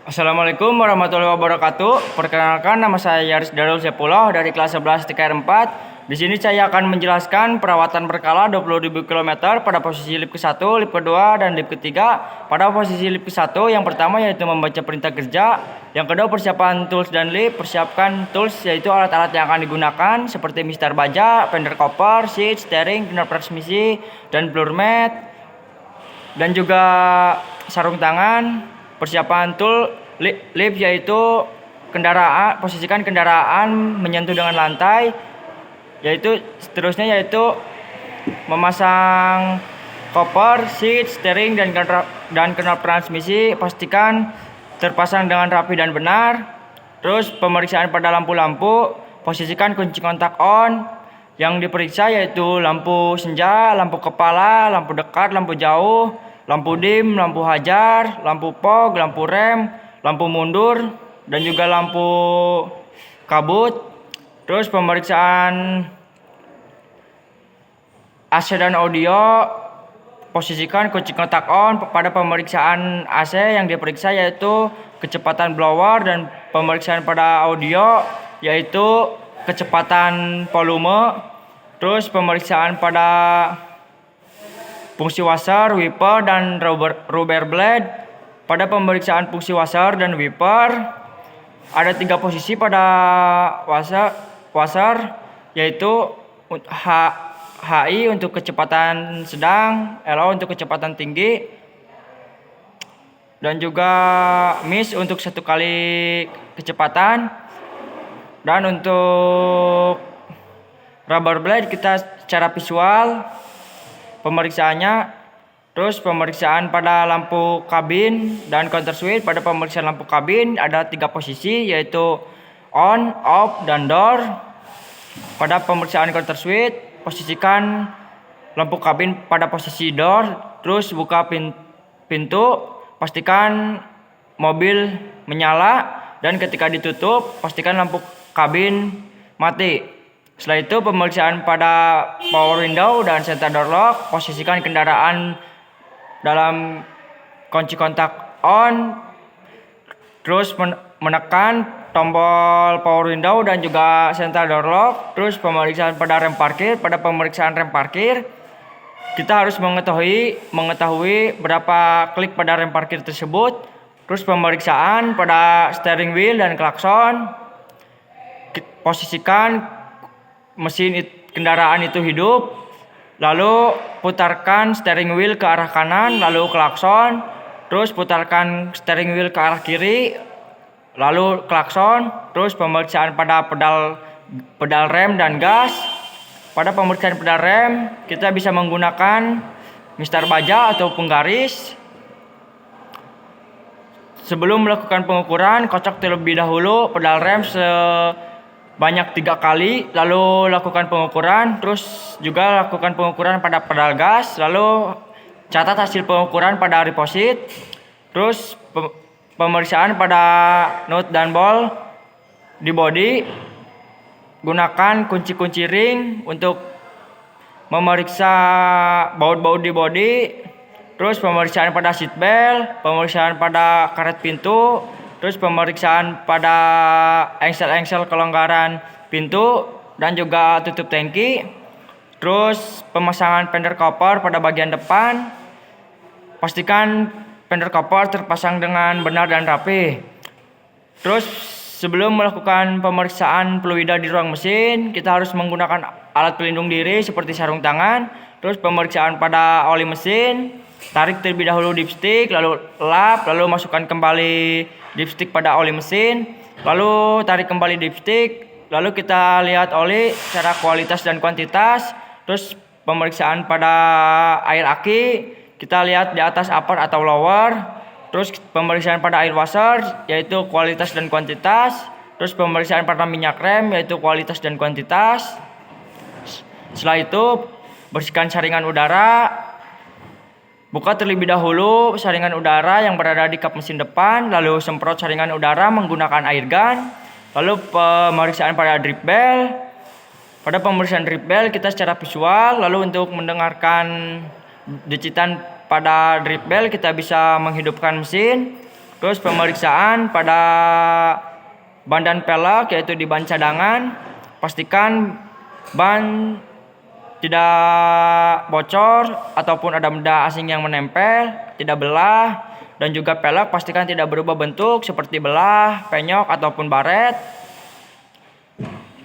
Assalamualaikum warahmatullahi wabarakatuh. Perkenalkan, nama saya Yaris Darul Sepuluh dari kelas 11 TKR 4. Di sini saya akan menjelaskan perawatan berkala 20.000 km pada posisi lip ke-1, lip kedua, dan lip ketiga. Pada posisi lip ke-1 yang pertama yaitu membaca perintah kerja. Yang kedua persiapan tools dan lip. Persiapkan tools yaitu alat-alat yang akan digunakan seperti mistar baja, fender cover, seat, steering, knob transmisi, dan floor mat. Dan juga sarung tangan. Persiapan tool lip yaitu kendaraan, posisikan kendaraan menyentuh dengan lantai, yaitu seterusnya yaitu memasang koper, seat, steering, dan knob transmisi pastikan terpasang dengan rapi dan benar. Terus pemeriksaan pada lampu-lampu, posisikan kunci kontak on. Yang diperiksa yaitu lampu senja, lampu kepala, lampu dekat, lampu jauh, lampu dim, lampu hajar, lampu fog, lampu rem, lampu mundur, dan juga lampu kabut. Terus pemeriksaan AC dan audio, posisikan kunci kontak on. Pada pemeriksaan AC yang diperiksa yaitu kecepatan blower, dan pemeriksaan pada audio yaitu kecepatan volume. Terus pemeriksaan pada fungsi washer, wiper, dan rubber blade. Pada pemeriksaan fungsi washer dan wiper ada 3 posisi pada washer yaitu HI untuk kecepatan sedang, LO untuk kecepatan tinggi, dan juga miss untuk 1 kali kecepatan. Dan untuk rubber blade kita secara visual pemeriksaannya. Terus pemeriksaan pada lampu kabin dan counter switch. Pada pemeriksaan lampu kabin ada 3 posisi yaitu on, off, dan door. Pada pemeriksaan counter switch posisikan lampu kabin pada posisi door. Terus buka pintu, pastikan mobil menyala, dan ketika ditutup pastikan lampu kabin mati. Setelah itu pemeriksaan pada power window dan center door lock, posisikan kendaraan dalam kunci kontak on. Terus menekan tombol power window dan juga center door lock. Terus pemeriksaan pada rem parkir. Pada pemeriksaan rem parkir kita harus mengetahui berapa klik pada rem parkir tersebut. Terus pemeriksaan pada steering wheel dan klakson, posisikan mesin kendaraan itu hidup, lalu putarkan steering wheel ke arah kanan, lalu klakson. Terus putarkan steering wheel ke arah kiri, lalu klakson. Terus pemeriksaan pada pedal rem dan gas. Pada pemeriksaan pedal rem kita bisa menggunakan mistar baja atau penggaris. Sebelum melakukan pengukuran, kocok terlebih dahulu pedal rem sebanyak 3 kali, lalu lakukan pengukuran. Terus juga lakukan pengukuran pada pedal gas, lalu catat hasil pengukuran pada reposit. Terus pemeriksaan pada nut dan bol di bodi. Gunakan kunci-kunci ring untuk memeriksa baut-baut di bodi. Terus pemeriksaan pada seat belt, pemeriksaan pada karet pintu, terus pemeriksaan pada engsel-engsel kelonggaran pintu dan juga tutup tangki. Terus pemasangan fender cover pada bagian depan. Pastikan fender cover terpasang dengan benar dan rapi. Terus sebelum melakukan pemeriksaan fluida di ruang mesin, kita harus menggunakan alat pelindung diri seperti sarung tangan. Terus pemeriksaan pada oli mesin. Tarik terlebih dahulu dipstick, lalu lap, lalu masukkan kembali dipstick pada oli mesin, lalu tarik kembali dipstick, lalu kita lihat oli secara kualitas dan kuantitas. Terus pemeriksaan pada air aki, kita lihat di atas upper atau lower. Terus pemeriksaan pada air washer yaitu kualitas dan kuantitas. Terus pemeriksaan pada minyak rem yaitu kualitas dan kuantitas. Setelah itu bersihkan saringan udara. Buka terlebih dahulu saringan udara yang berada di kap mesin depan, lalu semprot saringan udara menggunakan air gun. Lalu pemeriksaan pada drip belt. Pada pemeriksaan drip belt kita secara visual, lalu untuk mendengarkan decitan pada drip belt kita bisa menghidupkan mesin. Terus pemeriksaan pada ban dan pelek yaitu di ban cadangan, pastikan ban tidak bocor ataupun ada benda asing yang menempel, tidak belah, dan juga pelek pastikan tidak berubah bentuk seperti belah, penyok ataupun baret.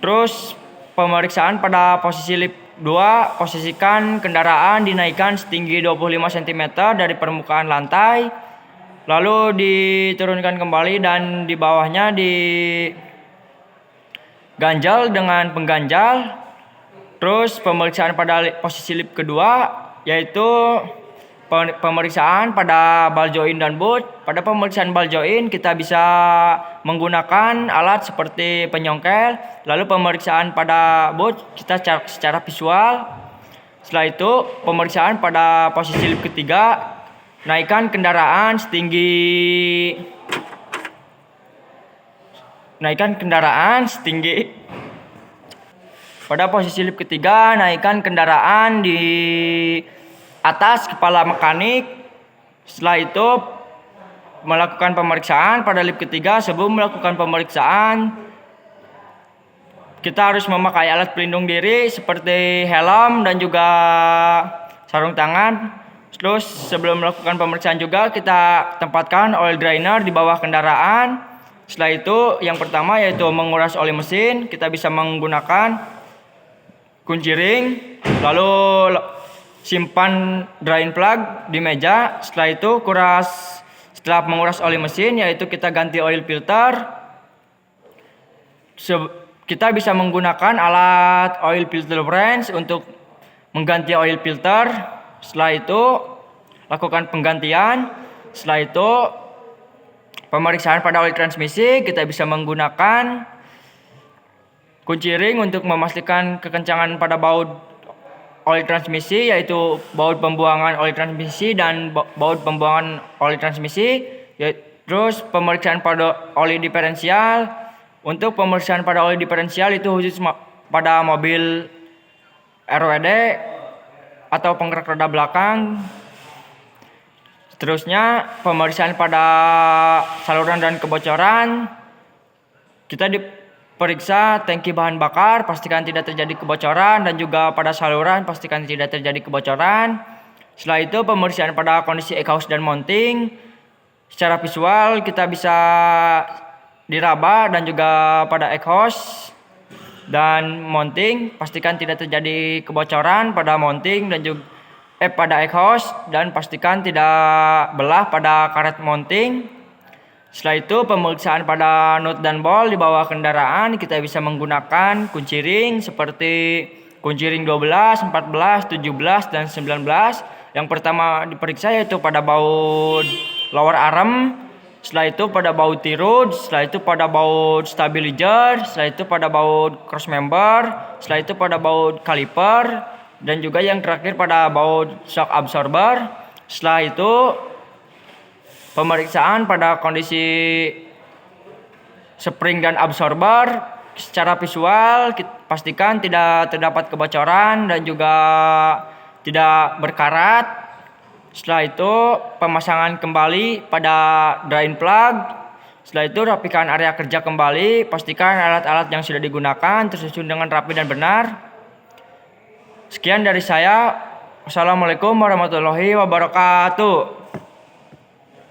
Terus pemeriksaan pada posisi lip 2, posisikan kendaraan dinaikkan setinggi 25 cm dari permukaan lantai, lalu diturunkan kembali dan di bawahnya diganjal dengan pengganjal. Terus pemeriksaan pada posisi lip kedua yaitu pemeriksaan pada ball joint dan boot. Pada pemeriksaan ball joint kita bisa menggunakan alat seperti penyongkel. Lalu pemeriksaan pada boot kita secara visual. Setelah itu pemeriksaan pada posisi lip ketiga, naikkan kendaraan setinggi pada posisi lip ketiga, naikkan kendaraan di atas kepala mekanik. Setelah itu melakukan pemeriksaan pada lip ketiga. Sebelum melakukan pemeriksaan, kita harus memakai alat pelindung diri seperti helm dan juga sarung tangan. Terus sebelum melakukan pemeriksaan juga kita tempatkan oil drainer di bawah kendaraan. Setelah itu yang pertama yaitu menguras oli mesin. Kita bisa menggunakan kunci ring, lalu simpan drain plug di meja. Setelah itu setelah menguras oli mesin yaitu kita ganti oil filter. Kita bisa menggunakan alat oil filter wrench untuk mengganti oil filter. Setelah itu lakukan penggantian. Setelah itu pemeriksaan pada oli transmisi, kita bisa menggunakan kunci ring untuk memastikan kekencangan pada baut oli transmisi, yaitu baut pembuangan oli transmisi dan baut pembuangan oli transmisi. Terus pemeriksaan pada oli diferensial. Untuk pemeriksaan pada oli diferensial itu khusus pada mobil RWD atau penggerak roda belakang. Seterusnya pemeriksaan pada saluran dan kebocoran. Kita periksa tangki bahan bakar, pastikan tidak terjadi kebocoran, dan juga pada saluran pastikan tidak terjadi kebocoran. Setelah itu pemeriksaan pada kondisi exhaust dan mounting. Secara visual kita bisa diraba dan juga pada exhaust dan mounting, pastikan tidak terjadi kebocoran pada mounting dan juga pada exhaust, dan pastikan tidak belah pada karet mounting. Setelah itu pemeriksaan pada nut dan bol di bawah kendaraan, kita bisa menggunakan kunci ring seperti kunci ring 12, 14, 17, dan 19. Yang pertama diperiksa yaitu pada baut lower arm, setelah itu pada baut T-rod, setelah itu pada baut stabilizer, setelah itu pada baut cross member, setelah itu pada baut caliper, dan juga yang terakhir pada baut shock absorber. Setelah itu pemeriksaan pada kondisi spring dan absorber. Secara visual pastikan tidak terdapat kebocoran dan juga tidak berkarat. Setelah itu pemasangan kembali pada drain plug. Setelah itu rapikan area kerja kembali. Pastikan alat-alat yang sudah digunakan tersusun dengan rapi dan benar. Sekian dari saya. Wassalamualaikum warahmatullahi wabarakatuh.